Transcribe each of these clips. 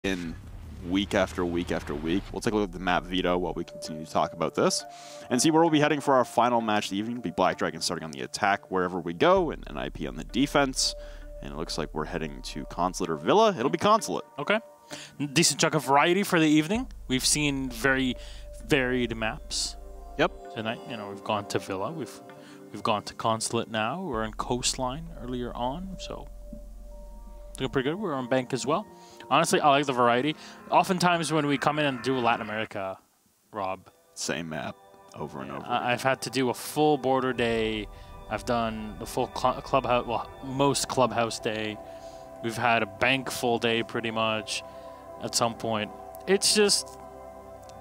in week after week after week. We'll take a look at the map veto while we continue to talk about this and see where we'll be heading for our final match of the evening. It'll be Black Dragon starting on the attack wherever we go, and NIP on the defense. And it looks like we're heading to Consulate or Villa. It'll be Consulate. Okay. Decent chunk of variety for the evening. We've seen very varied maps. Yep. Tonight, you know, we've gone to Villa. We've gone to Consulate now. We're in Coastline earlier on, so doing pretty good. We're on Bank as well. Honestly, I like the variety. Oftentimes when we come in and do Latin America, Rob, same map over and over. I've had to do a full border day. I've done the full clubhouse, well, most clubhouse day. We've had a bank full day pretty much at some point. It's just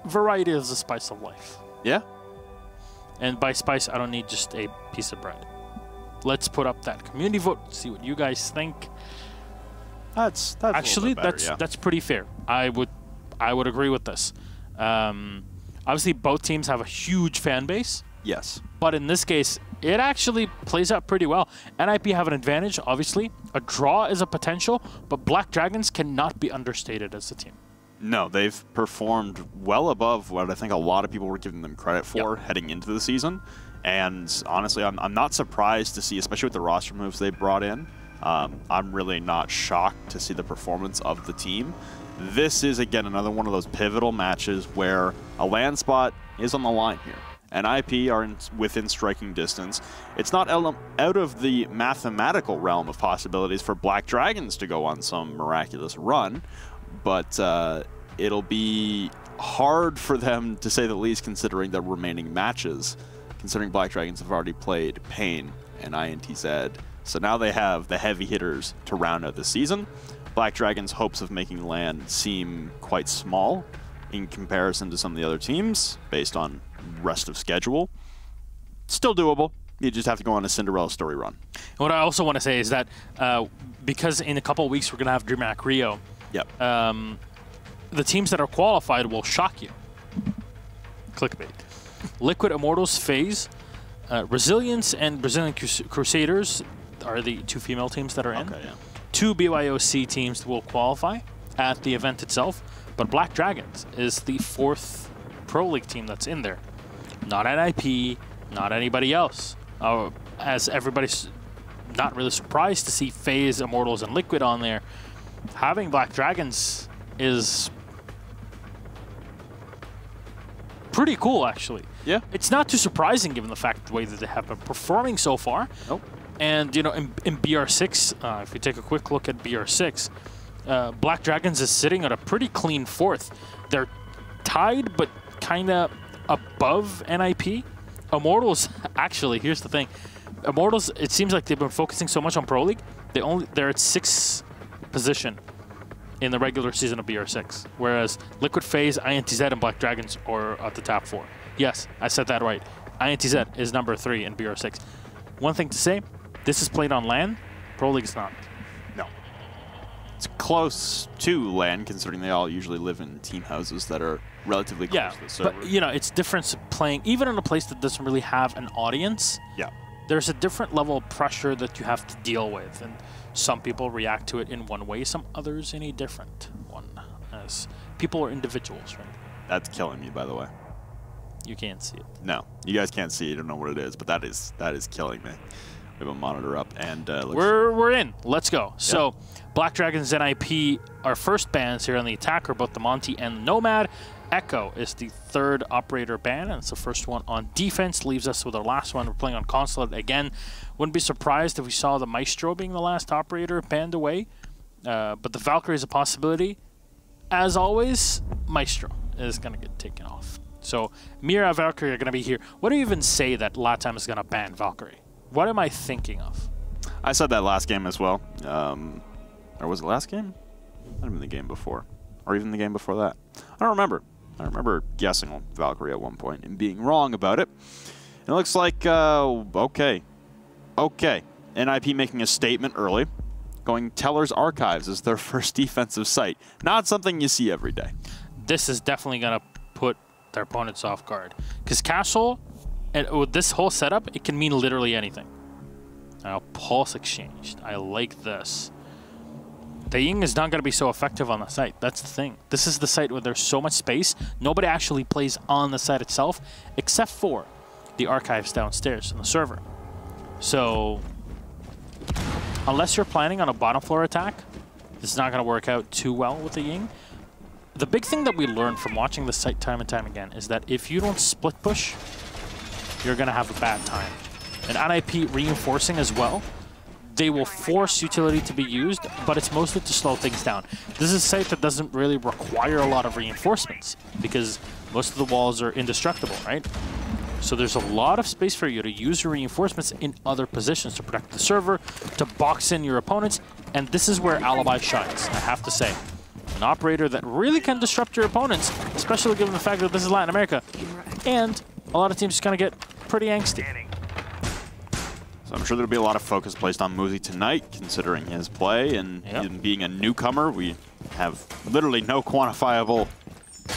variety is the spice of life. Yeah. And by spice, I don't need just a piece of bread. Let's put up that community vote, see what you guys think. That's actually better, that's pretty fair. I would agree with this. Obviously, both teams have a huge fan base. Yes. But in this case, it actually plays out pretty well. NIP have an advantage, obviously. A draw is a potential, but Black Dragons cannot be understated as a team. No, they've performed well above what I think a lot of people were giving them credit for heading into the season. And honestly, I'm not surprised to see, especially with the roster moves they brought in, I'm really not shocked to see the performance of the team. This is, again, another one of those pivotal matches where a land spot is on the line here. And IP are within striking distance. It's not out of the mathematical realm of possibilities for Black Dragons to go on some miraculous run, but it'll be hard for them, to say the least, considering the remaining matches, considering Black Dragons have already played Pain and INTZ. So now they have the heavy hitters to round out the season. Black Dragons' hopes of making land seem quite small in comparison to some of the other teams, based on rest of schedule. Still doable. You just have to go on a Cinderella story run. What I also want to say is that because in a couple of weeks we're going to have DreamHack Rio, the teams that are qualified will shock you. Clickbait. Liquid Immortals, FaZe, Resilience, and Brazilian Crusaders are the two female teams that are in. Okay, yeah. 2 BYOC teams will qualify at the event itself, but Black Dragons is the 4th Pro League team that's in there. Not NIP, not anybody else. As everybody's not really surprised to see FaZe, Immortals, and Liquid on there, having Black Dragons is pretty cool, actually. Yeah. It's not too surprising given the fact the way that they have been performing so far. Nope. And, you know, in BR6, if we take a quick look at BR6, Black Dragons is sitting at a pretty clean 4th. They're tied, but kind of above NIP. Immortals, actually, here's the thing. Immortals, it seems like they've been focusing so much on Pro League, they're at 6th position in the regular season of BR6, whereas Liquid, FaZe, INTZ, and Black Dragons are at the top 4. Yes, I said that right. INTZ is number 3 in BR6. One thing to say, this is played on LAN, Pro League is not. No. It's close to LAN, considering they all usually live in team houses that are relatively close to the server. But, you know, it's different playing, even in a place that doesn't really have an audience. Yeah. There's a different level of pressure that you have to deal with, and some people react to it in one way, some others in a different one, as people are individuals, right? That's killing me, by the way. You can't see it. No, you guys can't see it. You don't know what it is, but that is killing me. We have a monitor up, and we're in. Let's go. Yeah. So, Black Dragons and NIP, our first bans here on the attack are both the Monty and the Nomad. Echo is the 3rd operator ban, and it's the first one on defense. Leaves us with our last one. We're playing on Consulate again. Wouldn't be surprised if we saw the Maestro being the last operator banned away, but the Valkyrie is a possibility. As always, Maestro is going to get taken off. So, Mira, Valkyrie are going to be here. What do you even say that LATAM is going to ban Valkyrie? What am I thinking of? I said that last game as well. Or was it last game? Might have been the game before. Or even the game before that. I don't remember. I remember guessing on Valkyrie at one point and being wrong about it. And it looks like, okay. Okay. NIP making a statement early. Going Teller's Archives as their first defensive site. Not something you see every day. This is definitely going to put their opponents off guard. Because Castle, and with this whole setup, it can mean literally anything. Now, Pulse exchanged. I like this. the Ying is not going to be so effective on the site. That's the thing. This is the site where there's so much space. Nobody actually plays on the site itself, except for the archives downstairs in the server. So, unless you're planning on a bottom floor attack, this is not going to work out too well with the Ying. The big thing that we learned from watching the site time and time again is that if you don't split push, you're going to have a bad time. And NIP reinforcing as well, they will force utility to be used, but it's mostly to slow things down. This is a site that doesn't really require a lot of reinforcements because most of the walls are indestructible, right? So there's a lot of space for you to use your reinforcements in other positions to protect the server, to box in your opponents, and this is where Alibi shines, I have to say. An operator that really can disrupt your opponents, especially given the fact that this is Latin America, and a lot of teams just kind of get pretty angsty. So I'm sure there'll be a lot of focus placed on Muzi tonight, considering his play, and him being a newcomer. We have literally no quantifiable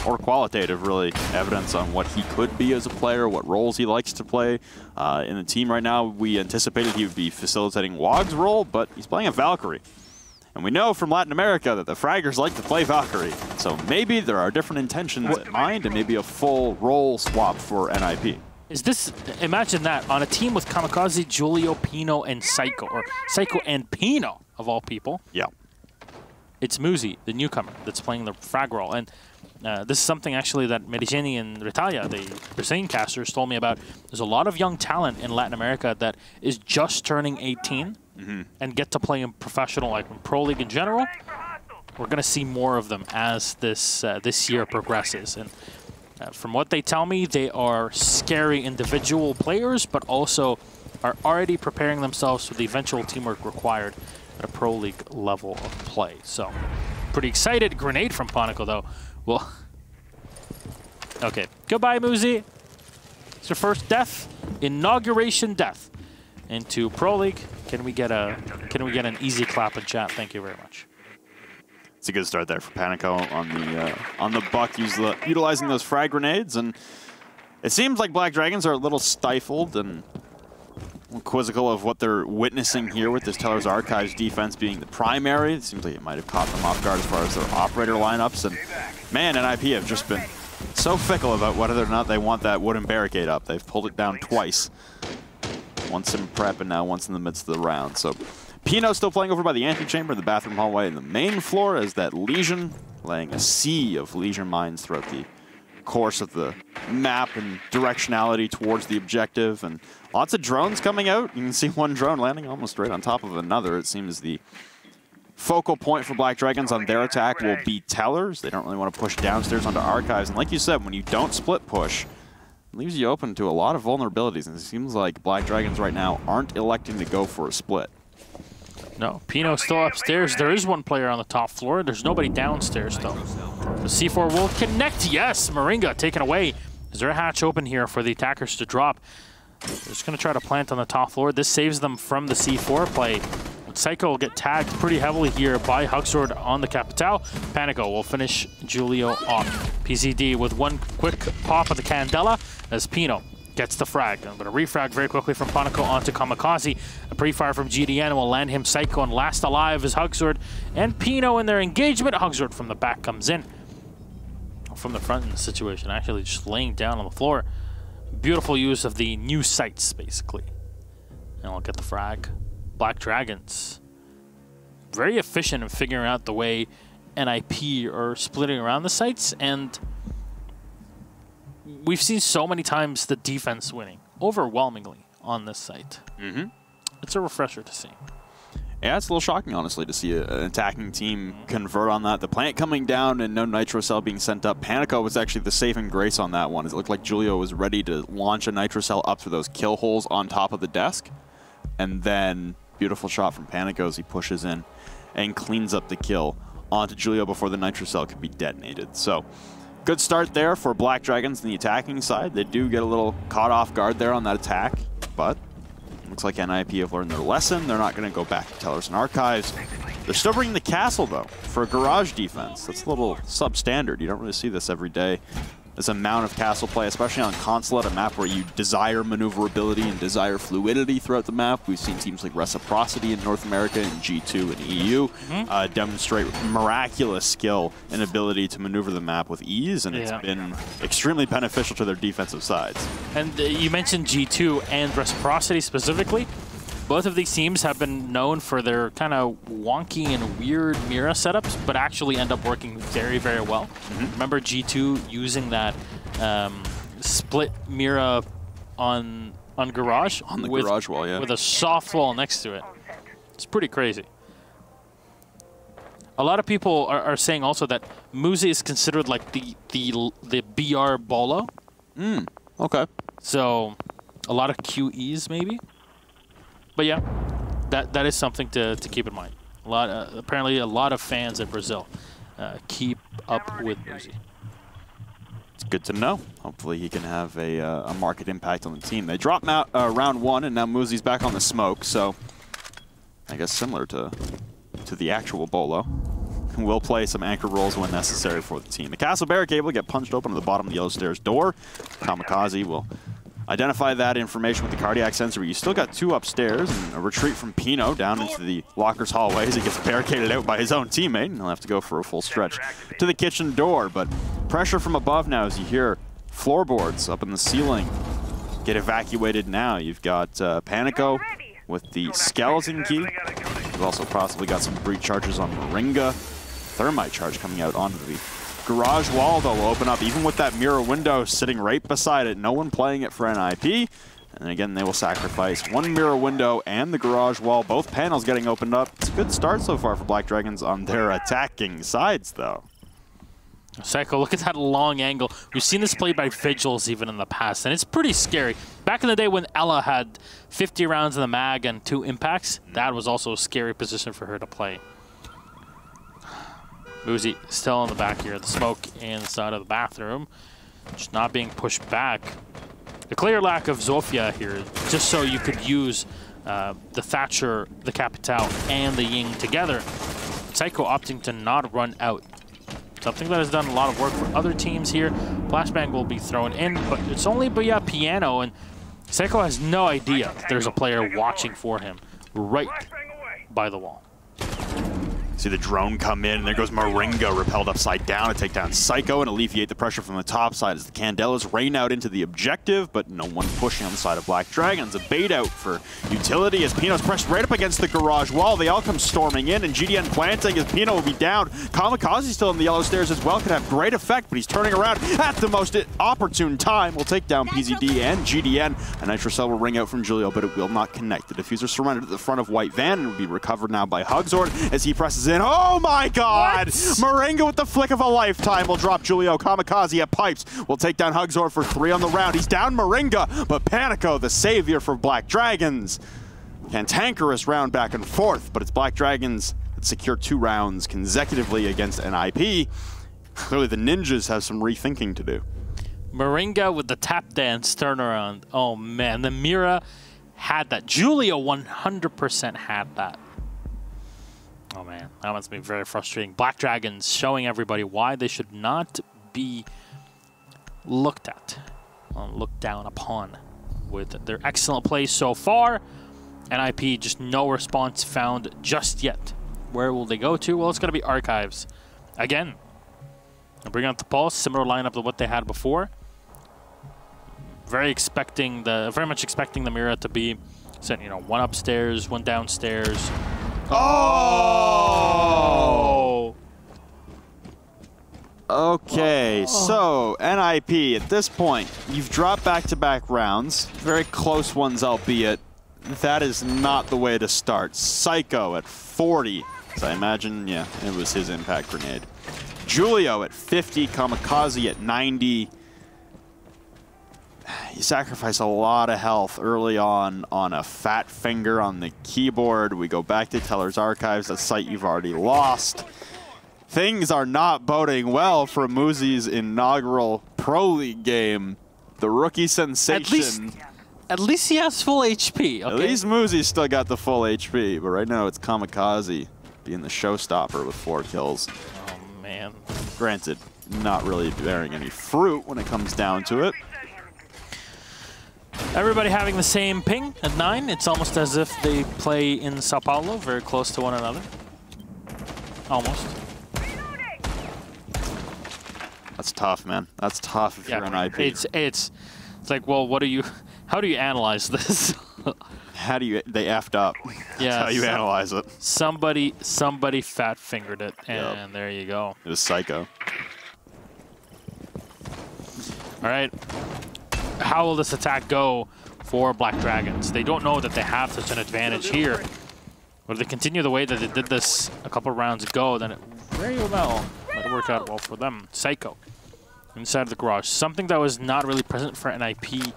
or qualitative, really, evidence on what he could be as a player, what roles he likes to play. In the team right now, we anticipated he would be facilitating Wog's role, but he's playing a Valkyrie. And we know from Latin America that the fraggers like to play Valkyrie. So maybe there are different intentions in mind, and maybe a full role swap for NIP. Is this, imagine that, on a team with Kamikaze, Julio, Pino, and Psycho, or Psycho and Pino, of all people. Yeah. It's Muzi, the newcomer, that's playing the frag role. And this is something, actually, that Merigeni and Ritalia, the Brazilian casters, told me about. There's a lot of young talent in Latin America that is just turning 18 and get to play in professional, like in Pro League in general. We're going to see more of them as this year progresses. And from what they tell me, they are scary individual players, but also are already preparing themselves for the eventual teamwork required at a Pro League level of play. So, pretty excited. Grenade from Panico, though. Well, okay. Goodbye, Muzi. It's your first death, inauguration death into Pro League. Can we get an easy clap in chat? Thank you very much. It's a good start there for Panico on the buck, utilizing those frag grenades, and it seems like Black Dragons are a little stifled and quizzical of what they're witnessing here with this Teller's Archives defense being the primary. It seems like it might have caught them off guard as far as their operator lineups, and man, NIP have just been so fickle about whether or not they want that wooden barricade up. They've pulled it down twice. Once in prep and now once in the midst of the round. So Pino still playing over by the antechamber, the bathroom hallway, and the main floor as that Legion laying a sea of Legion mines throughout the course of the map and directionality towards the objective. And lots of drones coming out. You can see one drone landing almost right on top of another. It seems the focal point for Black Dragons on their attack will be Tellers. They don't really want to push downstairs onto Archives. And like you said, when you don't split push, it leaves you open to a lot of vulnerabilities. And it seems like Black Dragons right now aren't electing to go for a split. No, Pino's still upstairs. There is one player on the top floor. There's nobody downstairs, though. The C4 will connect. Yes, Moringa taken away. Is there a hatch open here for the attackers to drop? They're just going to try to plant on the top floor. This saves them from the C4 play. Psycho will get tagged pretty heavily here by Hugsword on the Capital. Panico will finish Julio off. PCD with one quick pop of the Candela as Pino gets the frag. I'm going to refrag very quickly from Panico onto Kamikaze. A pre-fire from GDN will land him Psycho, and last alive is Hugsword and Pino in their engagement. Hugsword from the back comes in. From the front in the situation, actually just laying down on the floor. Beautiful use of the new sights, basically. And we'll get the frag. Black Dragons, very efficient in figuring out the way NIP are splitting around the sites, and we've seen so many times the defense winning overwhelmingly on this site. It's a refresher to see. Yeah, it's a little shocking, honestly, to see an attacking team convert on that. The plant coming down and no Nitro Cell being sent up. Panico was actually the saving grace on that one. It looked like Julio was ready to launch a Nitro Cell up through those kill holes on top of the desk, and then beautiful shot from Panico as he pushes in and cleans up the kill onto Julio before the Nitro Cell could be detonated. So, good start there for Black Dragons on the attacking side. They do get a little caught off guard there on that attack, but looks like NIP have learned their lesson. They're not going to go back to Tellers and Archives. They're still bringing the castle, though, for a garage defense. That's a little substandard. You don't really see this every day. this amount of castle play, especially on Consulate, a map where you desire maneuverability and desire fluidity throughout the map. We've seen teams like Reciprocity in North America and G2 and EU demonstrate miraculous skill and ability to maneuver the map with ease, and it's been extremely beneficial to their defensive sides. And you mentioned G2 and Reciprocity specifically. Both of these teams have been known for their kind of wonky and weird Mira setups, but actually end up working very, very well. Remember G2 using that split Mira on Garage? On the Garage wall, yeah. With a soft wall next to it. It's pretty crazy. A lot of people are saying also that Muzi is considered like the BR Bolo. Okay. So a lot of QEs maybe. But yeah, that is something to keep in mind. Apparently a lot of fans in Brazil keep up with Muzi. It's good to know. Hopefully he can have a market impact on the team. They dropped out round 1, and now Muzi's back on the smoke, so I guess similar to the actual Bolo. Will play some anchor roles when necessary for the team. The Castle Barricade will get punched open at the bottom of the Yellow Stairs door. Kamikaze will identify that information with the cardiac sensor. You still got 2 upstairs, and a retreat from Pino down into the lockers hallway as he gets barricaded out by his own teammate, and he'll have to go for a full stretch to the kitchen door. But pressure from above now as you hear floorboards up in the ceiling get evacuated now. You've got Panico with the skeleton key. You've also possibly got some breach charges on Moringa. Thermite charge coming out onto the garage wall, though, will open up even with that mirror window sitting right beside it. No one playing it for NIP. And again, they will sacrifice 1 mirror window and the garage wall. Both panels getting opened up. It's a good start so far for Black Dragons on their attacking sides, though. Psycho, look at that long angle. We've seen this played by Vigils even in the past, and it's pretty scary. Back in the day when Ella had 50 rounds in the mag and 2 impacts, that was also a scary position for her to play. Muzi still on the back here. The smoke inside of the bathroom. Just not being pushed back. The clear lack of Zofia here, just so you could use the Thatcher, the Capital, and the Ying together. Psycho opting to not run out. Something that has done a lot of work for other teams here. Flashbang will be thrown in, but it's only via Piano, and Psycho has no idea there's a player watching for him right by the wall. See the drone come in, and there goes Moringa, repelled upside down to take down Psycho and alleviate the pressure from the top side as the Candelas rain out into the objective, but no one pushing on the side of Black Dragons. A bait out for utility as Pino's pressed right up against the garage wall. They all come storming in, and GDN planting as Pino will be down. Kamikaze still in the Yellow Stairs as well, could have great effect, but he's turning around at the most opportune time. Will take down PZD and GDN. A Nitro Cell will ring out from Julio, but it will not connect. The diffuser surrendered at the front of White Van and will be recovered now by Hugzord as he presses in. Oh my god! What? Moringa with the flick of a lifetime will drop Julio. Kamikaze at pipes will take down Hugzord for 3 on the round. He's down Moringa, but Panico, the savior for Black Dragons. Cantankerous round back and forth, but it's Black Dragons that secure 2 rounds consecutively against NIP. Clearly the Ninjas have some rethinking to do. Moringa with the tap dance turnaround. Oh man, the Mira had that. Julio 100% had that. Oh man, that must be very frustrating. Black Dragons showing everybody why they should not be looked at, looked down upon with their excellent play so far. NIP, just no response found just yet. Where will they go to? Well, it's going to be Archives. Again, bring out the Pulse, similar lineup to what they had before. Very much expecting the Mira to be, you know, 1 upstairs, 1 downstairs. Oh! Okay, so NIP, at this point, you've dropped back-to-back rounds, very close ones albeit. That is not the way to start. Psycho at 40, so I imagine, yeah, it was his impact grenade. Julio at 50, Kamikaze at 90. You sacrifice a lot of health early on a fat finger on the keyboard. We go back to Teller's Archives, a site you've already lost. Things are not boding well for Muzi's inaugural Pro League game. The rookie sensation. At least he has full HP. Okay? At least Muzi's still got the full HP, but right now it's Kamikaze being the showstopper with 4 kills. Oh, man. Granted, not really bearing any fruit when it comes down to it. Everybody having the same ping at 9. It's almost as if they play in Sao Paulo, very close to one another. Almost. That's tough, man. That's tough if you're an IP. It's like, well, how do you analyze this? They effed up. Yeah, That's how you analyze it. Somebody fat fingered it, and there you go. It was psycho. All right. How will this attack go for Black Dragons? They don't know that they have such an advantage here. But if they continue the way that they did this a couple rounds ago, then it very well might work out well for them. Psycho inside of the garage. Something that was not really present for NIP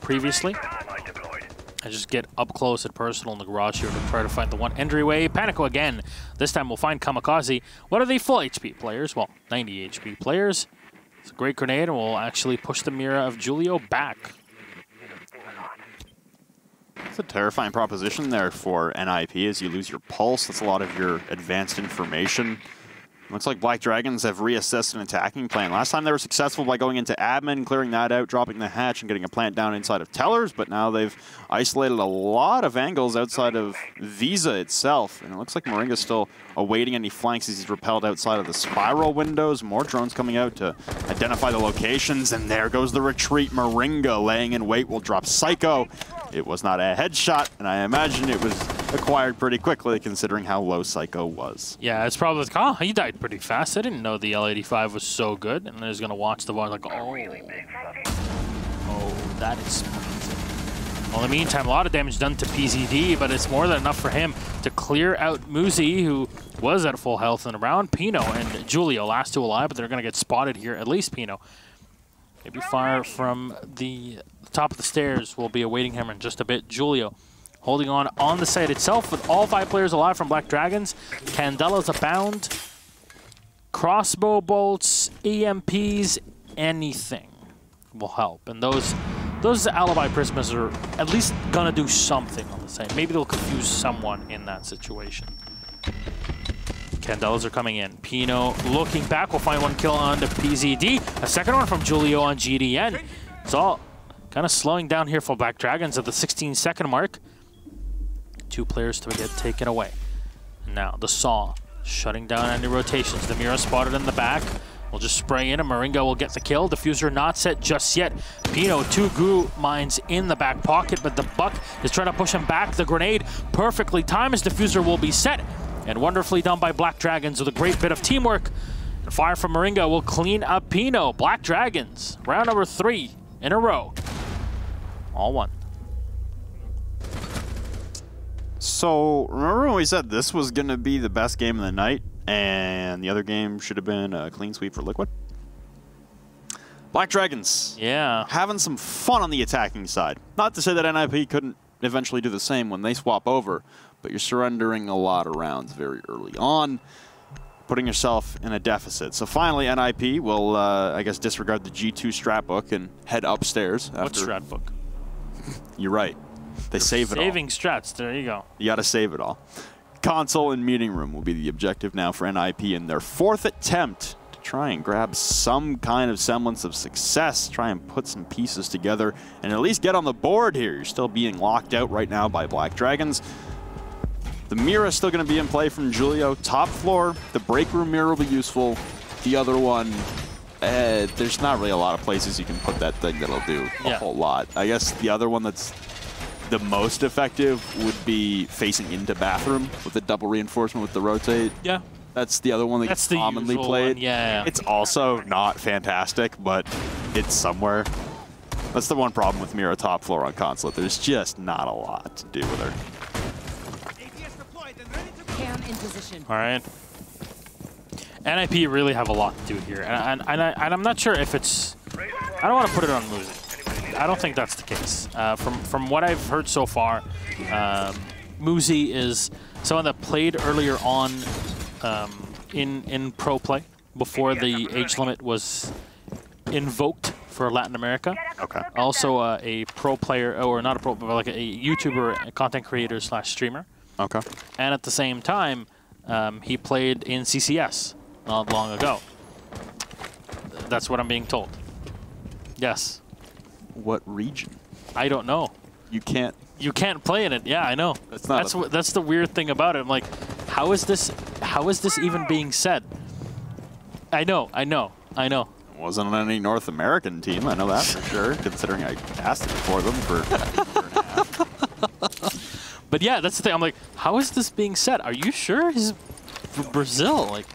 previously. I just get up close and personal in the garage here to try to find the one entryway. Panico again. This time we'll find Kamikaze. What are they full HP players? Well, 90 HP players. It's a great grenade, and we'll actually push the Mira of Julio back. It's a terrifying proposition there for NIP as you lose your pulse. That's a lot of your advanced information. Looks like Black Dragons have reassessed an attacking plan. Last time they were successful by going into admin, clearing that out, dropping the hatch, and getting a plant down inside of Tellers, but now they've isolated a lot of angles outside of Visa itself. And it looks like Moringa's still awaiting any flanks as he's repelled outside of the spiral windows. More drones coming out to identify the locations, and there goes the retreat. Moringa laying in wait will drop Psycho. It was not a headshot, and I imagine it was acquired pretty quickly considering how low Psycho was. Yeah, it's probably like, oh, he died pretty fast. I didn't know the L85 was so good. And then he's going to watch the VOD like, oh, that explains it. Well, in the meantime, a lot of damage done to PZD, but it's more than enough for him to clear out Muzi, who was at full health in the round. Pino and Julio, last two alive, but they're going to get spotted here, at least Pino. Maybe fire from the top of the stairs will be awaiting him in just a bit. Julio holding on the site itself with all 5 players alive from Black Dragons. Candelas abound. Crossbow bolts, EMPs, anything will help. And those alibi prismas are at least gonna do something on the site. Maybe they'll confuse someone in that situation. Candelas are coming in. Pino looking back will find one kill on the PZD. A second one from Julio on GDN. It's all kind of slowing down here for Black Dragons at the 16-second mark. 2 players to get taken away. Now the Saw shutting down any rotations. The Mira spotted in the back. We'll just spray in and Moringa will get the kill. Diffuser not set just yet. Pino, 2 goo mines in the back pocket, but the Buck is trying to push him back. The grenade perfectly timed as Diffuser will be set. And wonderfully done by Black Dragons with a great bit of teamwork. And fire from Moringa will clean up Pino. Black Dragons, round number 3 in a row. All one. So, remember when we said this was going to be the best game of the night, and the other game should have been a clean sweep for Liquid? Black Dragons. Yeah. Having some fun on the attacking side. Not to say that NIP couldn't eventually do the same when they swap over, but you're surrendering a lot of rounds very early on, putting yourself in a deficit. So finally, NIP will, I guess, disregard the G2 strat book and head upstairs. What strat book? You're right. They save it all. Saving strats, there you go. You got to save it all. Console and meeting room will be the objective now for NIP in their 4th attempt to try and grab some kind of semblance of success, try and put some pieces together, and at least get on the board here. You're still being locked out right now by Black Dragons. The Mira is still going to be in play from Julio. Top floor, the break room Mira will be useful. The other one, there's not really a lot of places you can put that thing that'll do a whole lot. I guess the other one that's the most effective would be facing into bathroom with the double reinforcement with the rotate. Yeah. That's the other one that's commonly played. One. Yeah. It's also not fantastic, but it's somewhere. That's the one problem with Mira top floor on Consulate. There's just not a lot to do with her. All right. NIP really have a lot to do here, and I'm not sure if it's. I don't want to put it on Muzi. I don't think that's the case. From what I've heard so far, Muzi is someone that played earlier on in pro play before the age limit was invoked for Latin America. Okay. Also a pro player, or not a pro, but like a YouTuber, a content creator / streamer. Okay. And at the same time, he played in CCS not long ago. That's what I'm being told. Yes. What region? I don't know. You can't. You can't play in it. Yeah, I know. That's the weird thing about it. I'm like, how is this even being said? I know. It wasn't on any North American team. I know that for sure, considering I asked it for them for a year and a half. But yeah, that's the thing. I'm like, how is this being said? Are you sure he's Brazil? Like,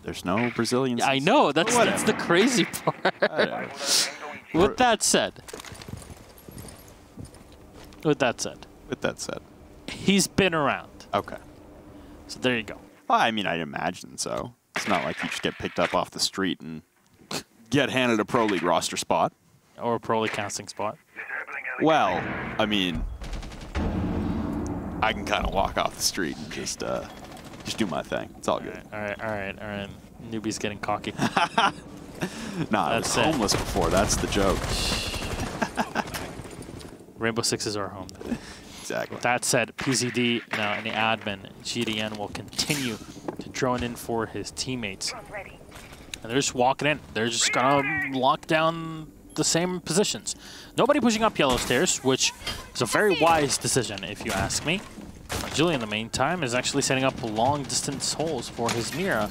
there's no Brazilians. I know. That's the crazy part. With that said, he's been around. Okay. So there you go. Well, I mean, I'd imagine so. It's not like you just get picked up off the street and get handed a Pro League roster spot. Or a Pro League casting spot. Well, I mean, I can kind of walk off the street and just do my thing. It's all good. All right. Newbie's getting cocky. Nah, I was homeless before. That's the joke. Rainbow Six is our home. Exactly. With that said, PZD now in the admin, GDN will continue to drone in for his teammates. And they're just walking in. They're just going to lock down the same positions. Nobody pushing up yellow stairs, which is a very wise decision, if you ask me. Julian, in the meantime, is actually setting up long-distance holes for his Mira.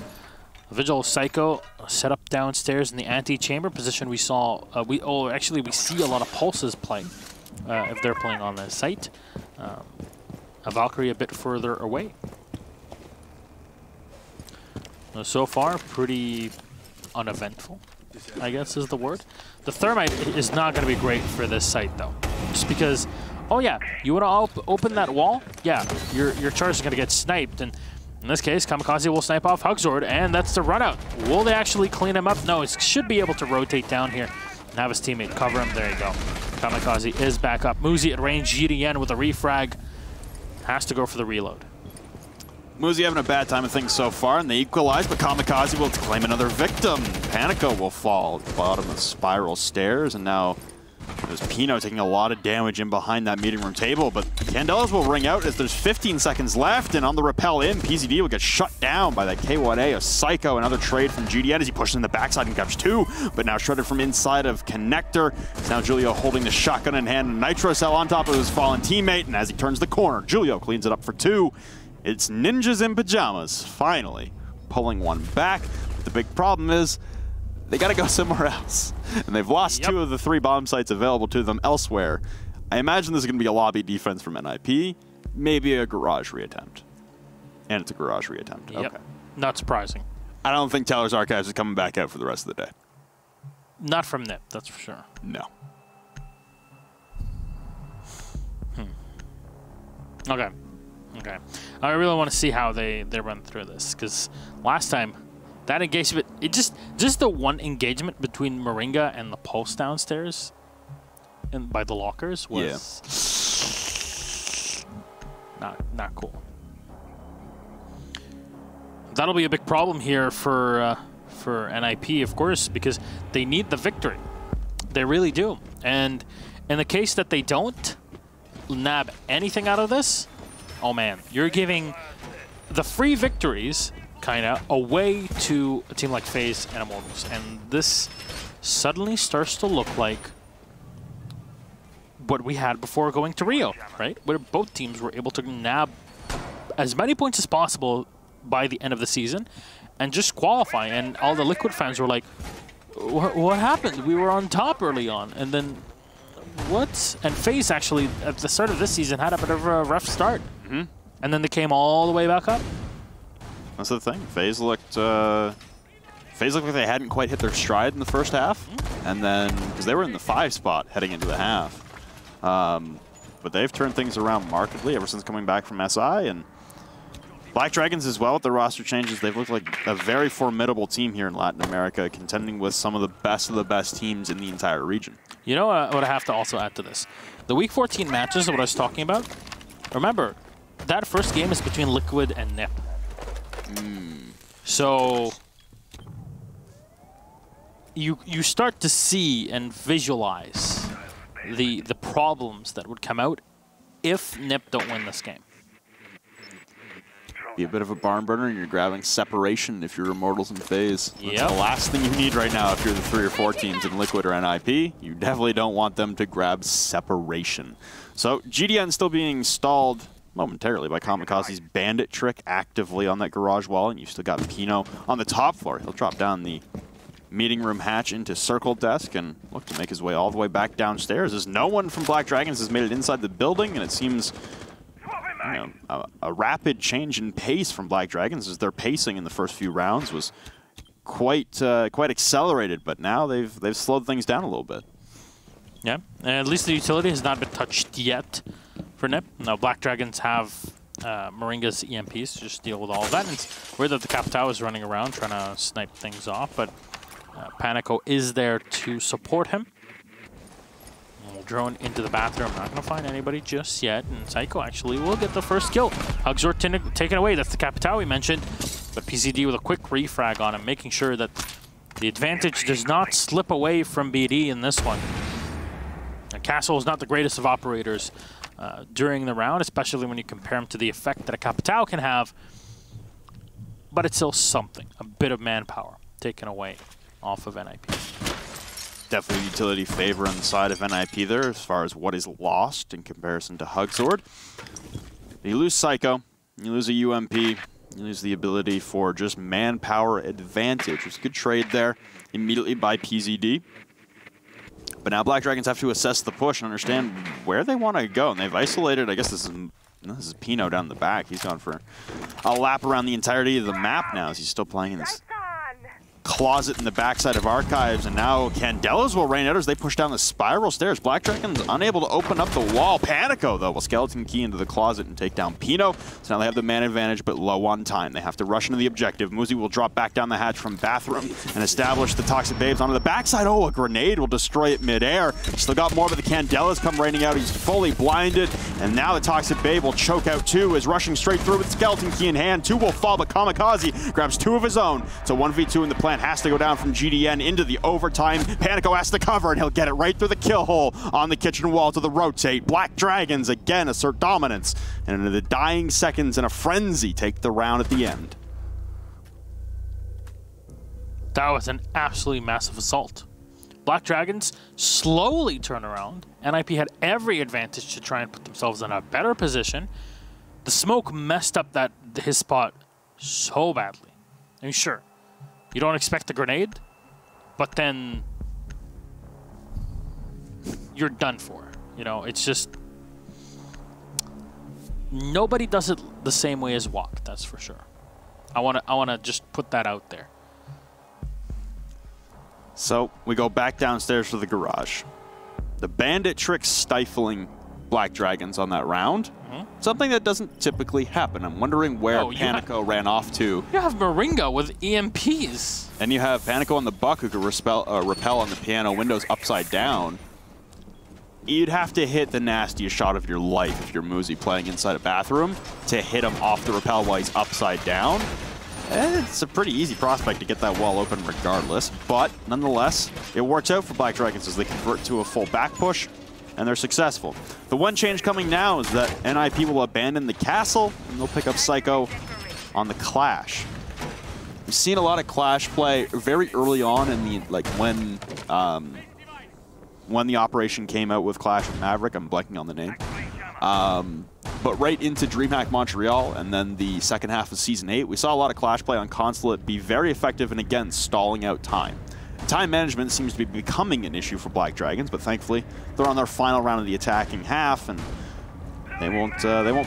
Vigil Psycho set up downstairs in the anti-chamber position. We saw, we see a lot of pulses play if they're playing on the site. A Valkyrie a bit further away. So far, pretty uneventful, I guess is the word. The Thermite is not going to be great for this site, though. Just because, oh yeah, you want to open that wall? Yeah, your charge is going to get sniped. And in this case, Kamikaze will snipe off Hugzord, and that's the run out. Will they actually clean him up? No, he should be able to rotate down here and have his teammate cover him. There you go. Kamikaze is back up. Muzi at range, GDN with a refrag. Has to go for the reload. Muzi having a bad time of things so far, and they equalize, but Kamikaze will claim another victim. Panico will fall at the bottom of the spiral stairs, and now there's Pino taking a lot of damage in behind that meeting room table, but Candelas will ring out as there's 15 seconds left, and on the repel in, PZD will get shut down by that K1A of Psycho. Another trade from GDN as he pushes in the backside and grabs two, but now shredded from inside of Connector. It's now Julio holding the shotgun in hand, Nitro Cell on top of his fallen teammate, and as he turns the corner, Julio cleans it up for two. It's Ninjas in Pajamas, finally, pulling one back. The big problem is, they got to go somewhere else. And they've lost two of the 3 bomb sites available to them elsewhere. I imagine this is going to be a lobby defense from NIP, maybe a garage reattempt. And it's a garage reattempt. Yep. Okay. Not surprising. I don't think Teller's Archives is coming back out for the rest of the day. Not from NIP, that's for sure. No. Okay. I really want to see how they run through this, because last time, that engagement, it just the one engagement between Moringa and the Pulse downstairs and by the lockers was not cool. That'll be a big problem here for NIP, of course, because they need the victory. They really do. And in the case that they don't nab anything out of this, oh man, you're giving the free victories kind of away to a team like FaZe and Immortals. And this suddenly starts to look like what we had before going to Rio, right? Where both teams were able to nab as many points as possible by the end of the season and just qualify. And all the Liquid fans were like, what happened? We were on top early on. And then what? And FaZe actually, at the start of this season, had a bit of a rough start. Mm-hmm. And then they came all the way back up. That's the thing. FaZe looked like they hadn't quite hit their stride in the first half. And then, because they were in the 5 spot heading into the half. But they've turned things around markedly ever since coming back from SI. And Black Dragons as well with the roster changes. They've looked like a very formidable team here in Latin America, contending with some of the best teams in the entire region. You know what I have to also add to this? The Week 14 matches, what I was talking about, remember, that first game is between Liquid and NIP. So you start to see and visualize the problems that would come out if NIP don't win this game. be a bit of a barn burner, and you're grabbing separation if you're Immortals in phase. Yep. That's the last thing you need right now if you're the 3 or 4 teams in Liquid or NIP. You definitely don't want them to grab separation. So GDN still being stalled momentarily by Kamikaze's bandit trick actively on that garage wall, and you've still got Pino on the top floor. He'll drop down the meeting room hatch into circle desk and look to make his way all the way back downstairs, as no one from Black Dragons has made it inside the building, and it seems a rapid change in pace from Black Dragons, as their pacing in the first few rounds was quite accelerated, but now they've slowed things down a little bit. Yeah, at least the utility has not been touched yet for NIP. Now Black Dragons have Moringa's EMPs to just deal with all of that. And it's weird that the Capitao is running around trying to snipe things off, but Panico is there to support him. And we'll drone into the bathroom. Not going to find anybody just yet, and Psycho actually will get the first kill. Hugsor taken away. That's the Capitao we mentioned, but PCD with a quick refrag on him, making sure that the advantage does not slip away from BD in this one. Castle is not the greatest of operators during the round, especially when you compare him to the effect that a Capitao can have, but it's still something, a bit of manpower taken away off of NIP. Definitely utility favor on the side of NIP there as far as what is lost in comparison to Hugsword. You lose Psycho, you lose a UMP, you lose the ability for just manpower advantage. It's a good trade there immediately by PZD. But now Black Dragons have to assess the push and understand where they want to go. And they've isolated, I guess this is Pino down the back. He's gone for a lap around the entirety of the map now as he's still playing in this closet in the backside of Archives. And now Candelas will rain out as they push down the spiral stairs. Black Dragons unable to open up the wall. Panico, though, will skeleton key into the closet and take down Pino. So now they have the man advantage, but low on time. They have to rush into the objective. Muzi will drop back down the hatch from bathroom and establish the Toxic Babes onto the backside. Oh, a grenade will destroy it midair. Still got more, but the Candelas come raining out. He's fully blinded, and now the Toxic Babe will choke out 2, is rushing straight through with skeleton key in hand. 2 will fall, but Kamikaze grabs 2 of his own. So 1v2 in the plan has to go down from GDN into the overtime. Panico has to cover, and he'll get it right through the kill hole on the kitchen wall to the rotate. Black Dragons again assert dominance, and in the dying seconds in a frenzy take the round at the end. That was an absolutely massive assault. Black Dragons slowly turn around. NIP had every advantage to try and put themselves in a better position. The smoke messed up his spot so badly. I mean, sure, you don't expect a grenade, but then you're done for. You know, it's just nobody does it the same way as Walk. That's for sure. I wanna just put that out there. So we go back downstairs to the garage. The bandit trick stifling Black Dragons on that round. Something that doesn't typically happen. I'm wondering where Panico ran off to. You have Moringa with EMPs. And you have Panico on the buck who could repel on the piano windows upside down. You'd have to hit the nastiest shot of your life if you're Muzi playing inside a bathroom to hit him off the rappel while he's upside down. It's a pretty easy prospect to get that wall open regardless, but nonetheless, it works out for Black Dragons as they convert to a full back push, and they're successful. The one change coming now is that NIP will abandon the castle, and they'll pick up Psycho on the Clash. We've seen a lot of Clash play very early on in the, like, when the operation came out with Clash of Maverick. I'm blanking on the name. But right into DreamHack Montreal, and then the second half of Season 8, we saw a lot of Clash play on Consulate be very effective and, again, stalling out time. Time management seems to be becoming an issue for Black Dragons, but thankfully they're on their final round of the attacking half, and they won't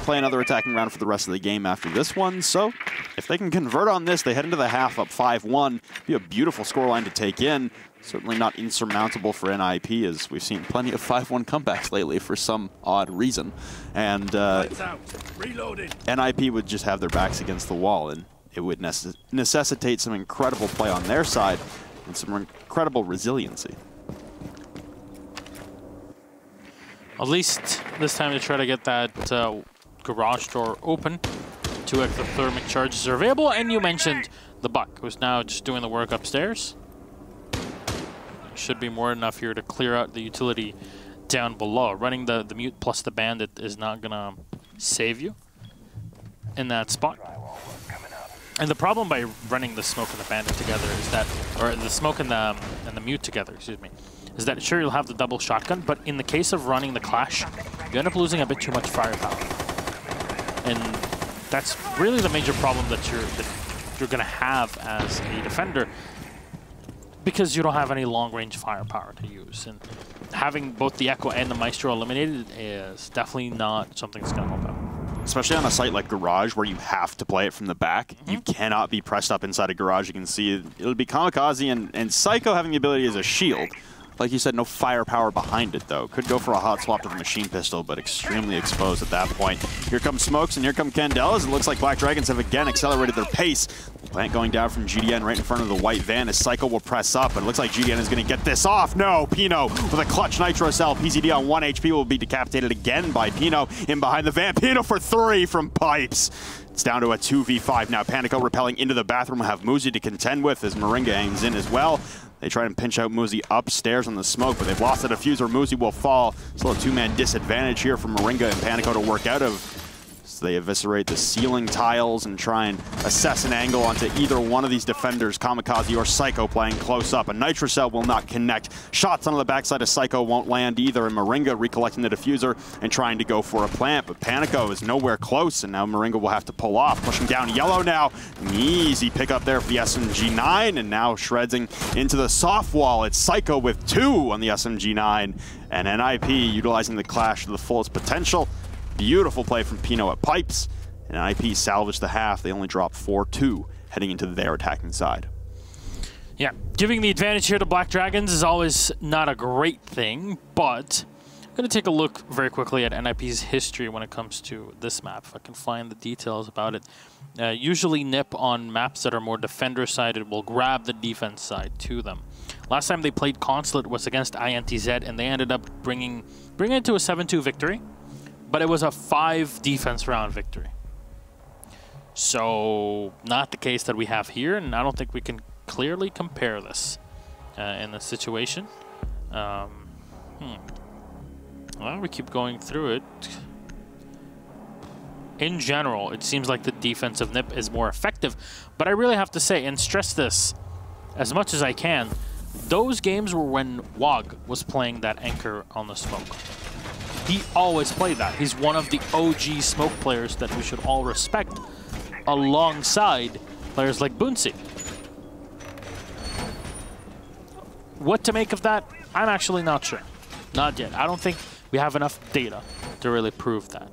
play another attacking round for the rest of the game after this one. So if they can convert on this, they head into the half up 5-1. Be a beautiful scoreline to take in. Certainly not insurmountable for NIP, as we've seen plenty of 5-1 comebacks lately for some odd reason. And NIP would just have their backs against the wall, and it would necessitate some incredible play on their side and some incredible resiliency. At least this time to try to get that garage door open. 2 ectothermic charges are available, and you mentioned the Buck, who's now just doing the work upstairs. Should be more than enough here to clear out the utility down below. Running the mute plus the bandit is not gonna save you in that spot. And the problem by running the smoke and the bandit together is that, or the smoke and the mute together, excuse me, is that sure you'll have the double shotgun, but in the case of running the clash, you end up losing a bit too much firepower. And that's really the major problem that you're going to have as a defender, because you don't have any long-range firepower to use. And having both the Echo and the Maestro eliminated is definitely not something that's going to help out. Especially on a site like Garage, where you have to play it from the back. You cannot be pressed up inside a Garage. You can see it'll be Kamikaze and Psycho having the ability as a shield. Like you said, no firepower behind it, though. Could go for a hot swap to the machine pistol, but extremely exposed at that point. Here come Smokes, and here come Candelas. It looks like Black Dragons have again accelerated their pace. Plant going down from GDN right in front of the white van as Psycho will press up, but it looks like GDN is going to get this off. No, Pino with a clutch Nitro Cell. PZD on 1 HP will be decapitated again by Pino in behind the van. Pino for 3 from Pipes. It's down to a 2v5 now. Panico repelling into the bathroom. We'll have Muzi to contend with as Moringa hangs in as well. They try and pinch out Muzi upstairs on the smoke, but they've lost the diffuser. Muzi will fall. Still a 2-man disadvantage here for Moringa and Panico to work out of. So they eviscerate the ceiling tiles and try and assess an angle onto either one of these defenders, Kamikaze or Psycho playing close up. A Nitro Cell will not connect. Shots onto the backside of Psycho won't land either, and Moringa recollecting the diffuser and trying to go for a plant, but Panico is nowhere close, and now Moringa will have to pull off. Pushing down yellow now. An easy pick up there for the SMG9, and now shredding into the soft wall. It's Psycho with 2 on the SMG9, and NIP utilizing the clash to the fullest potential. Beautiful play from Pino at Pipes, and IP salvaged the half. They only dropped 4-2 heading into their attacking side. Yeah, giving the advantage here to Black Dragons is always not a great thing, but I'm going to take a look very quickly at NIP's history when it comes to this map, if I can find the details about it. Usually NIP on maps that are more defender-sided will grab the defense side to them. Last time they played Consulate was against INTZ, and they ended up bringing it to a 7-2 victory. But it was a 5 defense round victory. So, not the case that we have here, and I don't think we can clearly compare this in this situation. Well, we keep going through it. In general, it seems like the defense of NIP is more effective, but I really have to say, and stress this as much as I can, those games were when WOG was playing that anchor on the smoke. He always played that. He's one of the OG smoke players that we should all respect, alongside players like Boonsy. What to make of that? I'm actually not sure. Not yet. I don't think we have enough data to really prove that.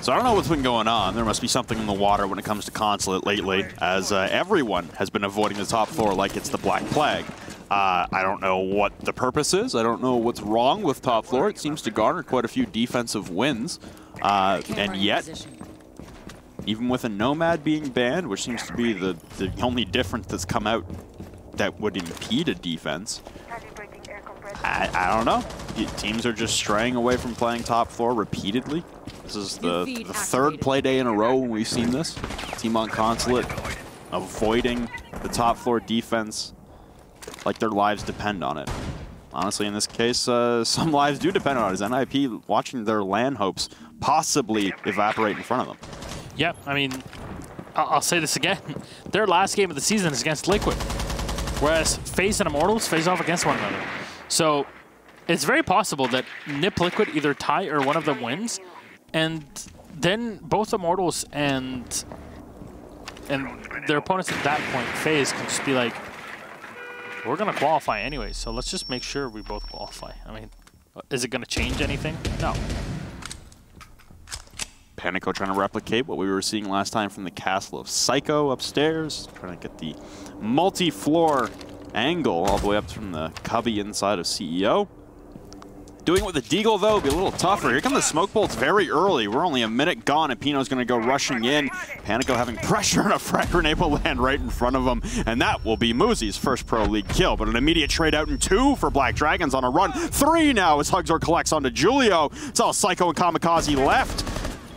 So I don't know what's been going on. There must be something in the water when it comes to Consulate lately, as everyone has been avoiding the top floor like it's the Black Plague. I don't know what the purpose is. I don't know what's wrong with top floor. It seems to garner quite a few defensive wins. And yet, even with a Nomad being banned, which seems to be the only difference that's come out that would impede a defense, I don't know. Teams are just straying away from playing top floor repeatedly. This is the 3rd play day in a row when we've seen this. Team on Consulate avoiding the top floor defense like their lives depend on it. Honestly, in this case, some lives do depend on it, as NIP watching their LAN hopes possibly evaporate in front of them. Yeah, I mean, I'll say this again. Their last game of the season is against Liquid, whereas FaZe and Immortals face off against one another. So it's very possible that NIP Liquid either tie or one of them wins, and then both Immortals and their opponents at that point, FaZe, can just be like, we're going to qualify anyway, so let's just make sure we both qualify. I mean, is it going to change anything? No. Panico trying to replicate what we were seeing last time from the castle of Psycho upstairs, trying to get the multi-floor angle all the way up from the cubby inside of CEO. Doing it with the Deagle, though, will be a little tougher. Here come the smoke bolts very early. We're only a minute gone, and Pino's going to go rushing in. Panico having pressure, and a frag grenade will land right in front of him, and that will be Muzi's first Pro League kill. But an immediate trade out in 2 for Black Dragons on a run. 3 now as Hugzor collects onto Julio. It's all Psycho and Kamikaze left.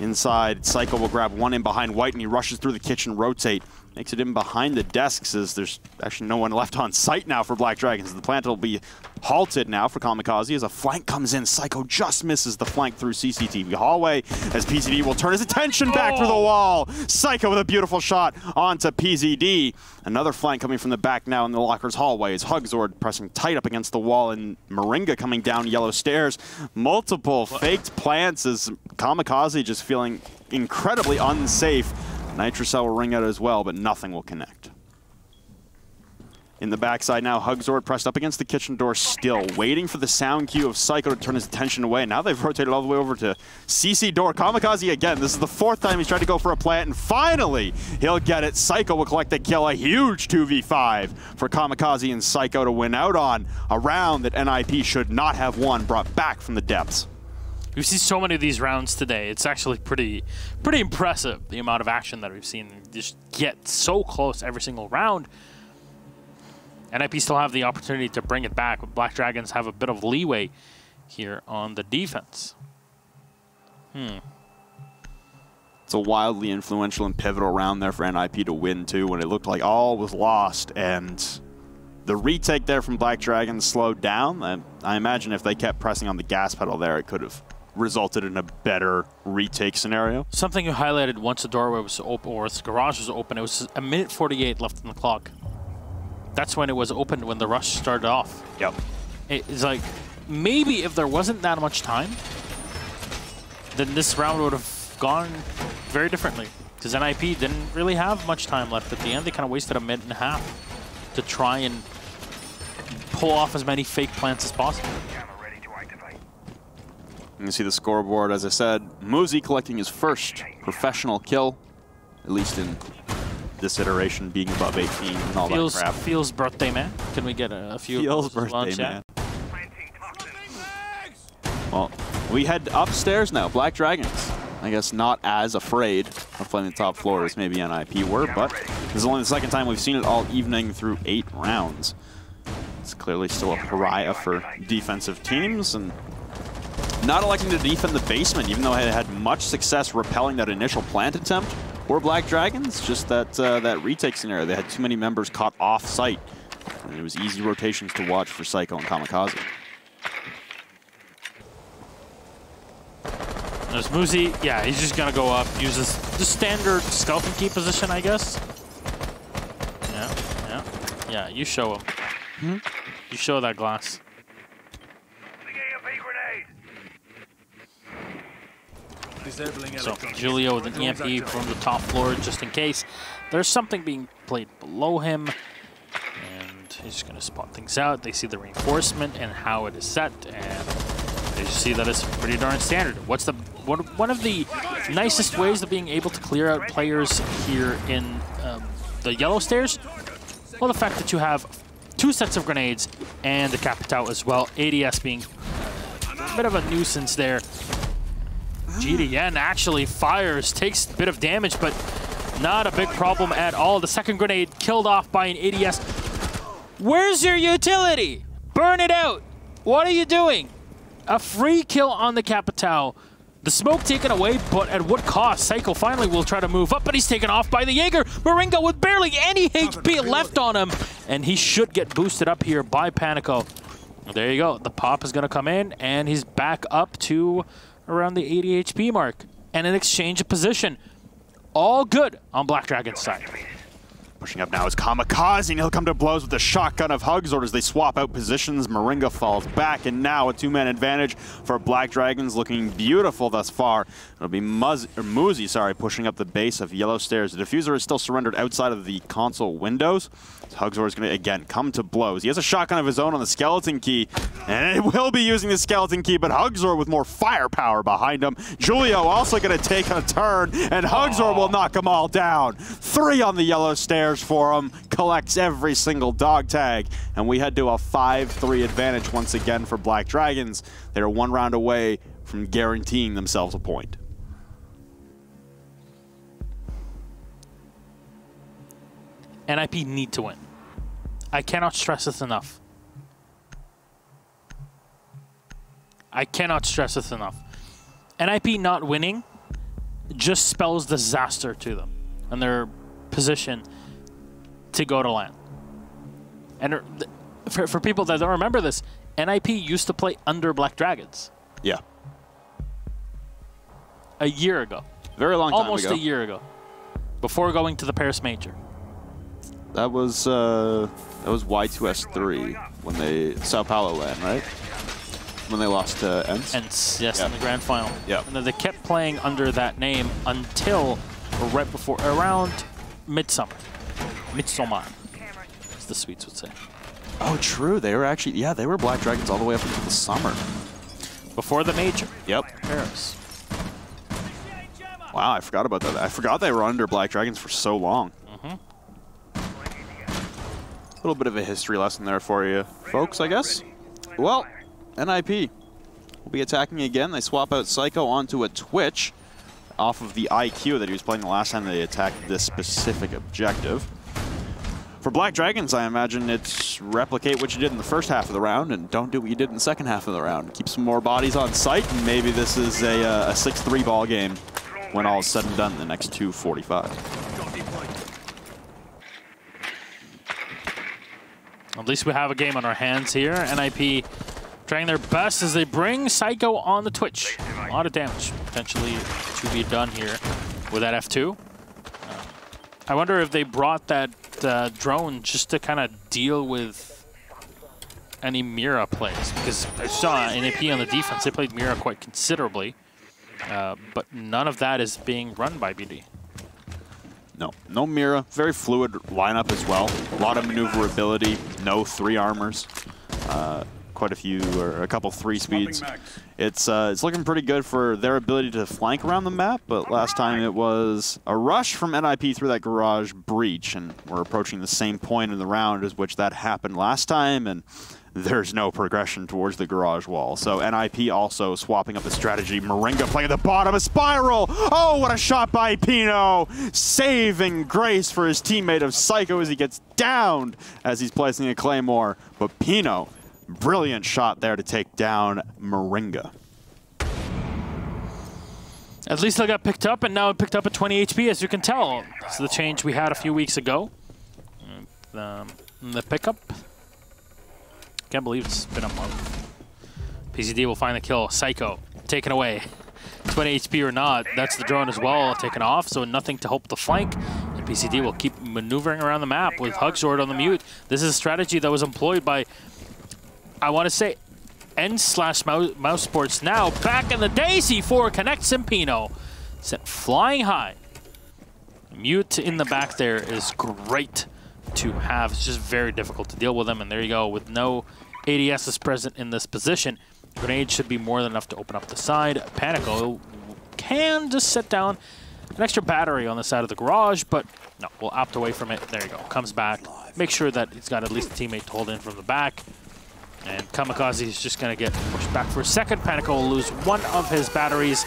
Inside, Psycho will grab one in behind White, and he rushes through the kitchen, rotate. makes it in behind the desks as there's actually no one left on site now for Black Dragons. The plant will be halted now for Kamikaze as a flank comes in. Psycho just misses the flank through CCTV hallway as PZD will turn his attention back through the wall. Psycho with a beautiful shot onto PZD. Another flank coming from the back now in the locker's hallway as Hugzord pressing tight up against the wall and Moringa coming down yellow stairs. Multiple faked plants as Kamikaze just feeling incredibly unsafe. Nitrocell will ring out as well, but nothing will connect. In the backside now, Hugzord pressed up against the kitchen door still, waiting for the sound cue of Psycho to turn his attention away. Now they've rotated all the way over to CC door. Kamikaze again. This is the 4th time he's tried to go for a plant, and finally he'll get it. Psycho will collect the kill. A huge 2v5 for Kamikaze and Psycho to win out on a round that NIP should not have won, brought back from the depths. We've seen so many of these rounds today. It's actually pretty impressive, the amount of action that we've seen. Just get so close every single round. NIP still have the opportunity to bring it back, but Black Dragons have a bit of leeway here on the defense. It's a wildly influential and pivotal round there for NIP to win, too, when it looked like all was lost. And the retake there from Black Dragons slowed down. And I imagine if they kept pressing on the gas pedal there, it could have resulted in a better retake scenario. Something you highlighted once the doorway was open, or the garage was open, it was a minute 48 left on the clock. That's when it was opened, when the rush started off. Yep. It's like, maybe if there wasn't that much time, then this round would have gone very differently. Because NIP didn't really have much time left at the end. They kind of wasted a minute and a half to try and pull off as many fake plants as possible. You can see the scoreboard, as I said. Muzi collecting his first professional kill, at least in this iteration, being above 18 and all that crap. Feels birthday man. Can we get a few? Feels birthday man. Well, we head upstairs now. Black Dragons, I guess, not as afraid of playing the top floor as maybe NIP were, but this is only the 2nd time we've seen it all evening through 8 rounds. It's clearly still a pariah for defensive teams, and not electing to defend the basement, even though it had much success repelling that initial plant attempt for Black Dragons. Just that that retake scenario, they had too many members caught off site, and it was easy rotations to watch for Psycho and Kamikaze. There's Muzi. Yeah, he's just gonna go up, use the standard stealth and key position, I guess. Yeah. You show him. You show that glass. So Julio with an EMP from the top floor, just in case there's something being played below him, and he's just gonna spot things out. They see the reinforcement and how it is set, and they see that it's pretty darn standard. What's the one of the nicest ways of being able to clear out players here in the yellow stairs? Well, the fact that you have 2 sets of grenades and the Capitao as well. ADS being a bit of a nuisance there. GDN actually fires, takes a bit of damage, but not a big problem at all. The second grenade killed off by an ADS. Where's your utility? Burn it out. What are you doing? A free kill on the Capitao. The smoke taken away, but at what cost? Psycho finally will try to move up, but he's taken off by the Jaeger. Moringa with barely any HP left on him, and he should get boosted up here by Panico. There you go. The pop is going to come in, and he's back up to around the 80 HP mark. And an exchange of position. All good on Black Dragon's side. Pushing up now is Kamikaze, and he'll come to blows with the shotgun of Hugzord as they swap out positions. Moringa falls back, and now a 2-man advantage for Black Dragons, looking beautiful thus far. It'll be Muzi, pushing up the base of yellow stairs. The diffuser is still surrendered outside of the console windows. Hugzord is going to, again, come to blows. He has a shotgun of his own on the skeleton key, and it will be using the skeleton key, but Hugzord with more firepower behind him. Julio also going to take a turn, and Hugzord will knock them all down. 3 on the yellow stairs for him, collects every single dog tag, and we head to a 5-3 advantage once again for Black Dragons. They're 1 round away from guaranteeing themselves a point. NIP need to win. I cannot stress this enough. I cannot stress this enough. NIP not winning just spells disaster to them and their position to go to LAN. And for people that don't remember this, NIP used to play under Black Dragons. Yeah. A year ago. Very long time ago. Almost a year ago. Before going to the Paris Major. That was Y2S3 when they Sao Paulo LAN, right? When they lost to ENCE. ENCE, yes, in the grand final. Yeah. And then they kept playing under that name until right before, around midsummer. Midsommar, as the Swedes would say. Oh, true. They were actually, yeah, they were Black Dragons all the way up until the summer. Before the major. Yep. Paris. Wow, I forgot about that. I forgot they were under Black Dragons for so long. A little bit of a history lesson there for you folks, I guess. Well, NIP will be attacking again. They swap out Psycho onto a Twitch off of the IQ that he was playing the last time they attacked this specific objective. For Black Dragons, I imagine it's replicate what you did in the first half of the round and don't do what you did in the second half of the round. Keep some more bodies on site, and maybe this is a 6-3 ball game when all is said and done in the next 2:45. At least we have a game on our hands here. NIP trying their best as they bring Psycho on the Twitch. A lot of damage potentially to be done here with that F2. I wonder if they brought that drone just to kind of deal with any Mira plays, because I saw NIP on the defense, they played Mira quite considerably, but none of that is being run by BD. No Mira. Very fluid lineup as well. A lot of maneuverability. No 3 armors. Quite a few, or a couple 3 speeds. It's looking pretty good for their ability to flank around the map, but last time it was a rush from NIP through that garage breach, and we're approaching the same point in the round as which that happened last time, and there's no progression towards the garage wall. So NIP also swapping up the strategy. Moringa playing at the bottom, a spiral! Oh, what a shot by Pino! Saving grace for his teammate of Psycho as he gets downed as he's placing a claymore. But Pino, brilliant shot there to take down Moringa. At least they got picked up, and now it picked up at 20 HP, as you can tell. This is the change we had a few weeks ago. The pickup. Can't believe it's been a month. PCD will find the kill. Psycho taken away. 20 HP or not, that's the drone as well taken off, so nothing to help the flank. And PCD will keep maneuvering around the map with Hugsword on the mute. This is a strategy that was employed by, I want to say, N/Mouse Sports now. Back in the day, C4 connects Impino. Sent flying high. Mute in the back there is great to have. It's just very difficult to deal with them, and there you go. With no ADSs present in this position, grenade should be more than enough to open up the side. Panico can just set down an extra battery on the side of the garage, but no, we'll opt away from it. There you go. Comes back. Make sure that he's got at least a teammate to hold in from the back. And Kamikaze is just going to get pushed back for a second. Panico will lose one of his batteries,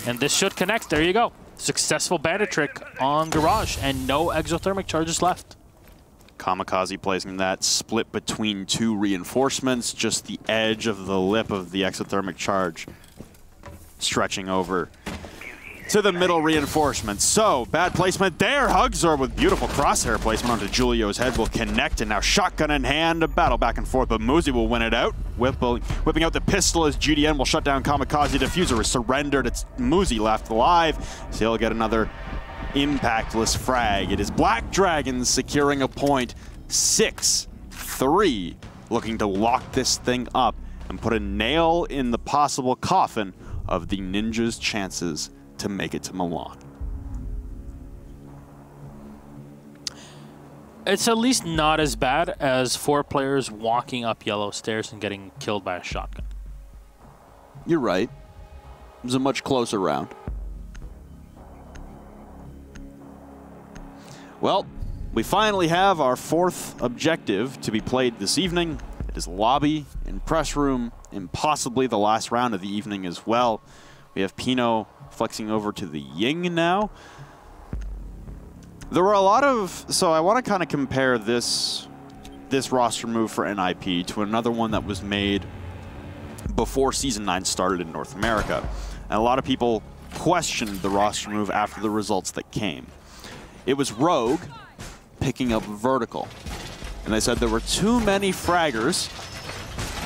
and this should connect. There you go. Successful bandit trick on garage, and no exothermic charges left. Kamikaze placing that split between 2 reinforcements, just the edge of the lip of the exothermic charge stretching over to the middle reinforcement. So, bad placement there. Hugsor with beautiful crosshair placement onto Julio's head will connect, and now shotgun in hand, a battle back and forth, but Muzi will win it out. Whipping out the pistol as GDN will shut down Kamikaze. Diffuser is surrendered. It's Muzi left alive, so he'll get another impactless frag. It is Black Dragons securing a point, 6-3, looking to lock this thing up and put a nail in the possible coffin of the Ninjas' chances to make it to Milan. It's at least not as bad as 4 players walking up yellow stairs and getting killed by a shotgun. You're right. It was a much closer round. Well, we finally have our 4th objective to be played this evening. It is lobby and press room, and possibly the last round of the evening as well. We have Pino flexing over to the Ying now. There were a lot of, so I want to kind of compare this roster move for NIP to another one that was made before Season 9 started in North America. And a lot of people questioned the roster move after the results that came. It was Rogue picking up vertical. And they said there were too many fraggers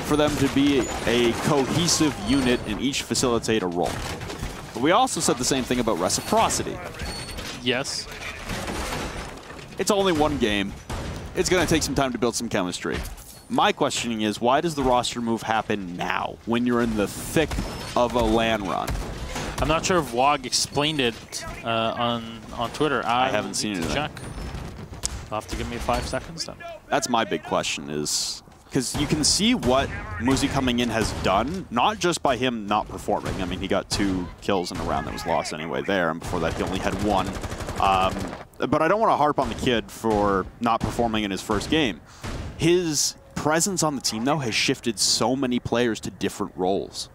for them to be a cohesive unit and each facilitate a role. But we also said the same thing about reciprocity. Yes. It's only one game. It's going to take some time to build some chemistry. My questioning is, why does the roster move happen now, when you're in the thick of a LAN run? I'm not sure if WOG explained it on Twitter. I haven't seen it. Check. You'll have to give me 5 seconds then. That's my big question, is because you can see what Muzi coming in has done, not just by him not performing. I mean, he got 2 kills in a round that was lost anyway there, and before that he only had 1. But I don't want to harp on the kid for not performing in his first game. His presence on the team, though, has shifted so many players to different roles.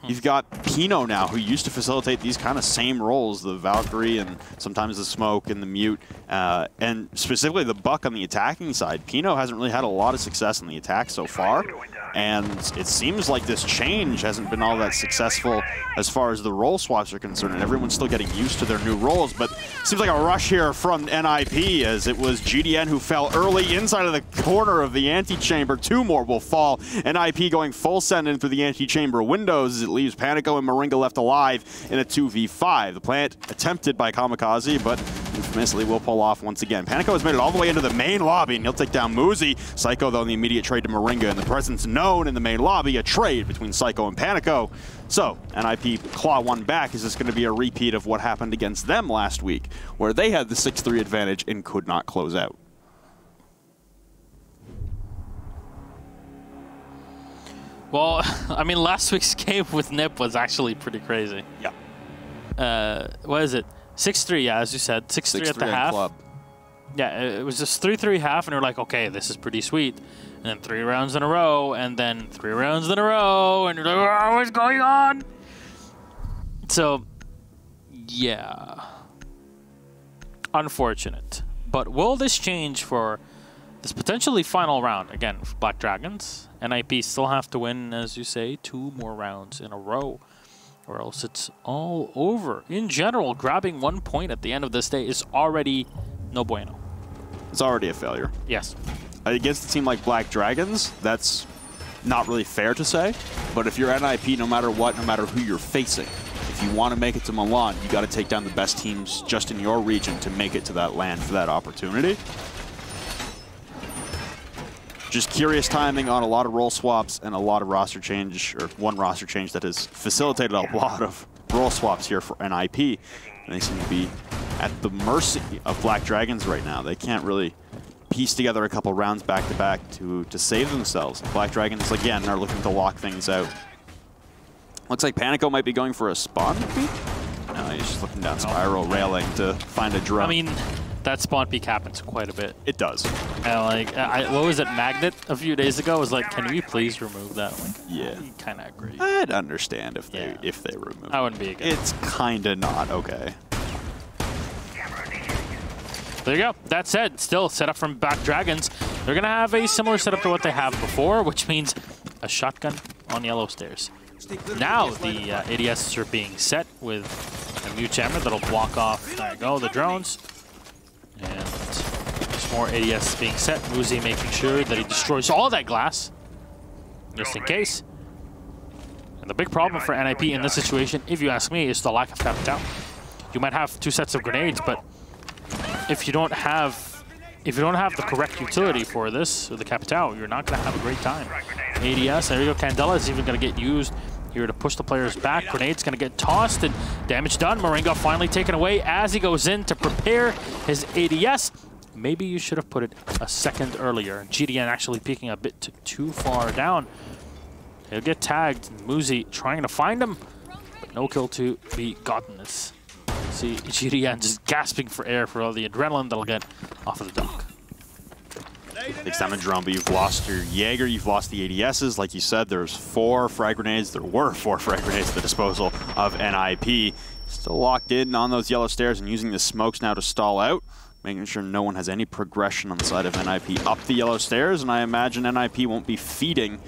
You've got Pino now, who used to facilitate these kind of same roles, the Valkyrie and sometimes the Smoke and the Mute, and specifically the Buck on the attacking side. Pino hasn't really had a lot of success in the attack so far, and it seems like this change hasn't been all that successful as far as the role swaps are concerned, and everyone's still getting used to their new roles, but it seems like a rush here from NIP, as it was GDN who fell early inside of the corner of the antechamber. 2 more will fall. NIP going full send in through the antechamber windows as it leaves Panico and Moringa left alive in a 2v5. The plant attempted by Kamikaze, but infamously will pull off once again. Panico has made it all the way into the main lobby, and he'll take down Muzi. Psycho, though, in the immediate trade to Moringa, and the presence known in the main lobby, a trade between Psycho and Panico. So, NIP claw 1 back. Is this going to be a repeat of what happened against them last week, where they had the 6-3 advantage and could not close out? Well, I mean, last week's game with Nip was actually pretty crazy. Yeah. What is it? 6-3, yeah, as you said. 6-3 at the half. Club. Yeah, it was just 3-3 half, and we're like, okay, this is pretty sweet. And then 3 rounds in a row, and then 3 rounds in a row, and you're like, oh, what's going on? So, yeah. Unfortunate. But will this change for this potentially final round? Again, for Black Dragons, NIP still have to win, as you say, 2 more rounds in a row, or else it's all over. In general, grabbing 1 point at the end of this day is already no bueno. It's already a failure. Yes. Against a team like Black Dragons, that's not really fair to say, but if you're NIP, no matter what, no matter who you're facing, if you want to make it to Milan, you got to take down the best teams just in your region to make it to that land for that opportunity. Just curious timing on a lot of role swaps and a lot of roster change, or 1 roster change that has facilitated a lot of role swaps here for NIP. And they seem to be at the mercy of Black Dragons right now. They can't really piece together a couple rounds back-to-back to save themselves. Black Dragons, again, are looking to lock things out. Looks like Panico might be going for a spawn peek. No, he's just looking down spiral railing to find a drone. I mean, that spawn peek happens quite a bit. It does. Like, what was it, Magnet a few days ago was like, can we please remove that? Like, yeah. I kind of agree. I'd understand if they remove it. I wouldn't be against. It's kind of not okay. There you go. That said, still set up from Black Dragons. They're going to have a similar setup to what they have before, which means a shotgun on yellow stairs. Now the ADSs are being set with a Mute Jammer that'll block off, there you go, the drones. And there's more ADS being set. Muzi making sure that he destroys all that glass, just in case. And the big problem for NIP in this situation, if you ask me, is the lack of capital. You might have 2 sets of grenades, but if you don't have the correct utility for this, or the capital, you're not going to have a great time. ADS, there you go, Candela is even going to get used here to push the players back. Grenade's going to get tossed, and damage done. Moringa finally taken away as he goes in to prepare his ADS. Maybe you should have put it a second earlier. GDN actually peeking a bit too far down. He'll get tagged. Muzi trying to find him, but no kill to be gotten. This. See GDN just gasping for air for all the adrenaline that'll get off of the dock. Takes down a drone, but you've lost your Jaeger, you've lost the ADSs. Like you said, there's 4 frag grenades. There were 4 frag grenades at the disposal of NIP. Still locked in on those yellow stairs and using the smokes now to stall out, making sure no one has any progression on the side of NIP up the yellow stairs, and I imagine NIP won't be feeding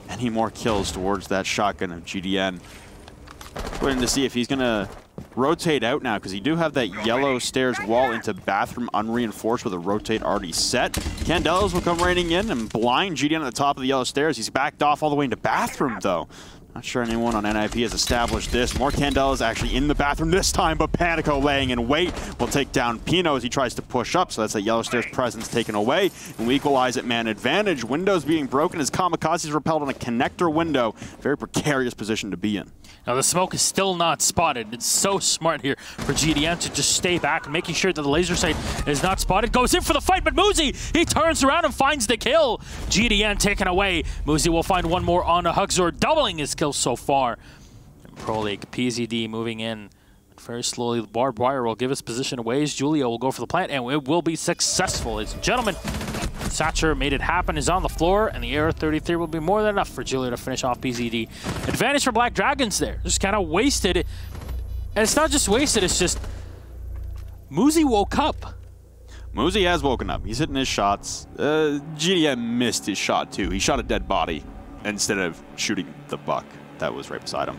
any more kills towards that shotgun of GDN. Waiting to see if he's going to rotate out now because you do have that yellow stairs wall into bathroom unreinforced with a rotate already set. Candelas will come raining in and blind GDN at the top of the yellow stairs. He's backed off all the way into bathroom though. Not sure anyone on NIP has established this. More Candelas actually in the bathroom this time, but Panico laying in wait will take down Pino as he tries to push up. So that's a yellow stairs presence taken away. And we equalize at man advantage. Windows being broken as Kamikaze is repelled on a connector window. Very precarious position to be in. Now the smoke is still not spotted. It's so smart here for GDN to just stay back, making sure that the laser sight is not spotted. Goes in for the fight, but Muzi, he turns around and finds the kill. GDN taken away. Muzi will find one more on a Hugzor, doubling his kills so far. And Pro League, PZD moving in very slowly. The barbed wire will give his position away as Julio will go for the plant, and it will be successful. Ladies and gentlemen, Satcher made it happen, is on the floor, and the AR-33 will be more than enough for Julio to finish off PZD. Advantage for Black Dragons there. Just kind of wasted. And it's not just wasted, it's just Muzi woke up. Muzi has woken up. He's hitting his shots. GDM missed his shot too. He shot a dead body instead of shooting the buck that was right beside him.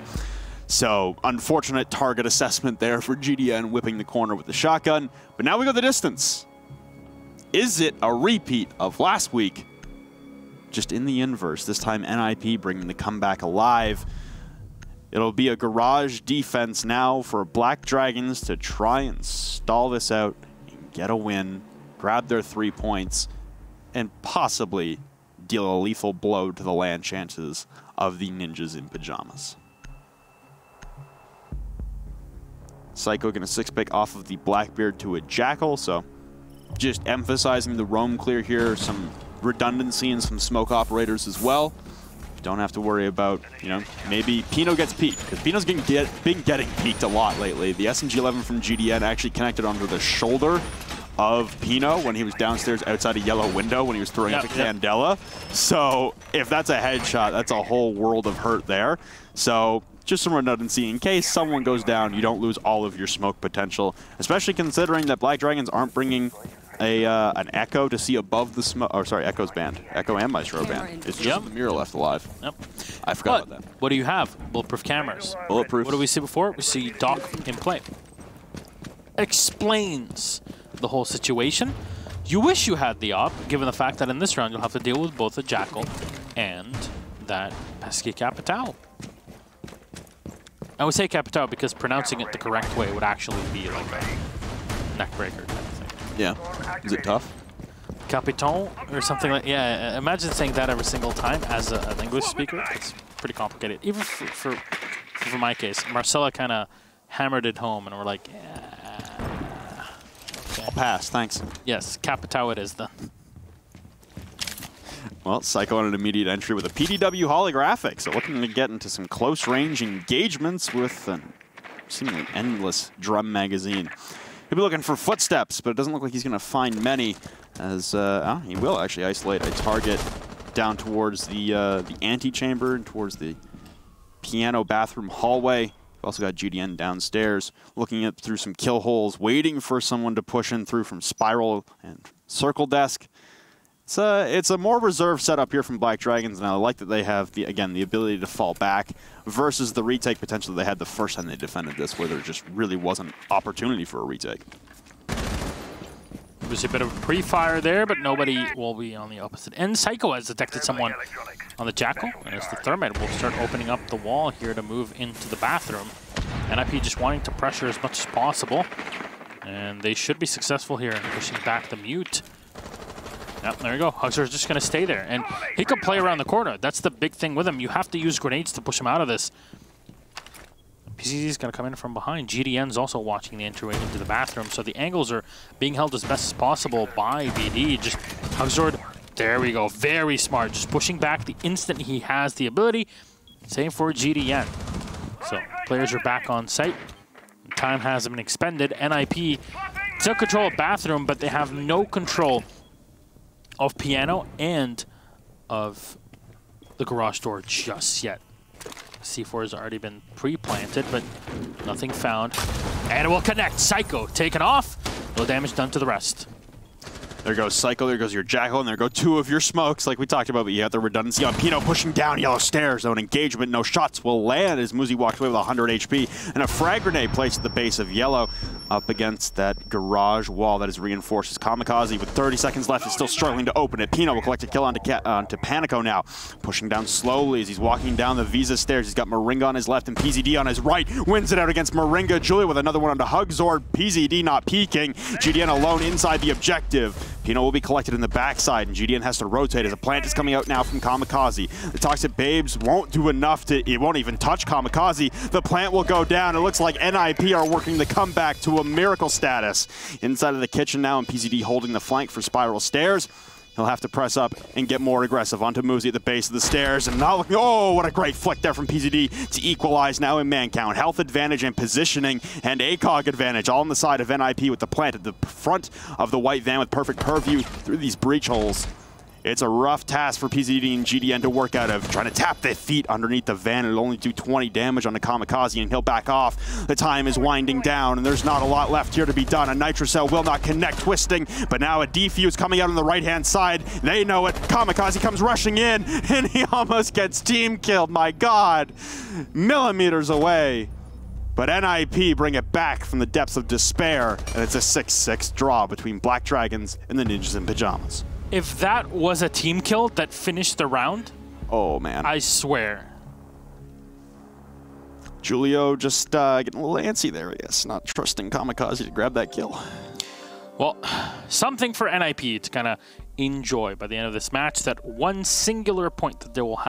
So unfortunate target assessment there for GDN whipping the corner with the shotgun. But now we go the distance. Is it a repeat of last week? Just in the inverse. This time NIP bringing the comeback alive. It'll be a garage defense now for Black Dragons to try and stall this out and get a win, grab their 3 points, and possibly deal a lethal blow to the land chances of the Ninjas in Pyjamas. Psycho going to 6-pick off of the Blackbeard to a Jackal, so just emphasizing the roam clear here, some redundancy and some smoke operators as well. Don't have to worry about, you know, maybe Pino gets peeked, because Pino's been getting peeked a lot lately. The SMG-11 from GDN actually connected onto the shoulder of Pino when he was downstairs outside a yellow window when he was throwing up a Candela. So if that's a headshot, that's a whole world of hurt there. So just some redundancy in case someone goes down, you don't lose all of your smoke potential, especially considering that Black Dragons aren't bringing an Echo to see above the smoke. Oh, sorry, Echo's banned. Echo and Maestro banned. It's just the mirror left alive. Yep. I forgot about that. What do you have? Bulletproof cameras. Bulletproof. What do we see before? We see Doc in play. Explains the whole situation. You wish you had the op, given the fact that in this round you'll have to deal with both the Jackal and that pesky Capitao. I would say Capitao because pronouncing it the correct way would actually be like a neckbreaker kind of thing. Yeah. Is it tough? Capiton or something like, yeah, imagine saying that every single time as an English speaker. It's pretty complicated. Even for my case, Marcella kind of hammered it home and we're like, yeah. Okay. I'll pass, thanks. Yes, Capitao it is then. Well, Psycho on an immediate entry with a PDW holographic, so looking to get into some close-range engagements with a seemingly endless drum magazine. He'll be looking for footsteps, but it doesn't look like he's going to find many, as he will actually isolate a target down towards the antechamber and towards the piano bathroom hallway. We've also got GDN downstairs, looking at through some kill holes, waiting for someone to push in through from Spiral and Circle Desk. It's a more reserved setup here from Black Dragons, and I like that they have, the ability to fall back versus the retake potential they had the first time they defended this, where there just really wasn't opportunity for a retake. There's a bit of a pre-fire there, but nobody will be on the opposite end. Psycho has detected someone on the Jackal, and as the Thermite will start opening up the wall here to move into the bathroom. NIP just wanting to pressure as much as possible, and they should be successful here in pushing back the Mute. Yep, there you go. Hugzor's just going to stay there. And he could play around the corner. That's the big thing with him. You have to use grenades to push him out of this. PCZ's going to come in from behind. GDN's also watching the entryway into the bathroom. So the angles are being held as best as possible by BD. Just Hugzor, there we go. Very smart. Just pushing back the instant he has the ability. Same for GDN. So players are back on site. Time hasn't been expended. NIP still control of bathroom, but they have no control of piano and of the garage door just yet. C4 has already been pre-planted, but nothing found. And it will connect. Psycho taken off. No damage done to the rest. There goes Psycho, there goes your Jackal, and there go 2 of your smokes, like we talked about, but you have the redundancy on Pino pushing down Yellow Stairs. No engagement, no shots will land as Muzi walks away with 100 HP, and a frag grenade placed at the base of Yellow up against that garage wall that is reinforced. As Kamikaze, with 30 seconds left, is still struggling to open it. Pino will collect a kill onto Panico now, pushing down slowly as he's walking down the Visa stairs. He's got Moringa on his left and PZD on his right. Wins it out against Moringa. Julia with another one onto Hugzord. PZD not peeking. GDN alone inside the objective. Pino will be collected in the backside, and GDN has to rotate as a plant is coming out now from Kamikaze. The Toxic Babes won't do enough it won't even touch Kamikaze. The plant will go down. It looks like NIP are working the comeback to a miracle status. Inside of the kitchen now, and PZD holding the flank for Spiral Stairs. He'll have to press up and get more aggressive onto Muzi at the base of the stairs. And not looking, oh, what a great flick there from PZD to equalize now in man count. Health advantage and positioning and ACOG advantage all on the side of NIP with the plant at the front of the white van with perfect purview through these breach holes. It's a rough task for PZD and GDN to work out of, trying to tap their feet underneath the van. It'll only do 20 damage on the Kamikaze, and he'll back off. The time is winding down, and there's not a lot left here to be done. A Nitrocell will not connect, twisting, but now a defuse coming out on the right-hand side. They know it. Kamikaze comes rushing in, and he almost gets team killed. My God, millimeters away. But NIP bring it back from the depths of despair, and it's a 6-6 draw between Black Dragons and the Ninjas in Pyjamas. If that was a team kill that finished the round, oh man, I swear. Julio just getting a little antsy there, I guess, not trusting Kamikaze to grab that kill. Well, something for NIP to kind of enjoy by the end of this match, that one singular point that they will have.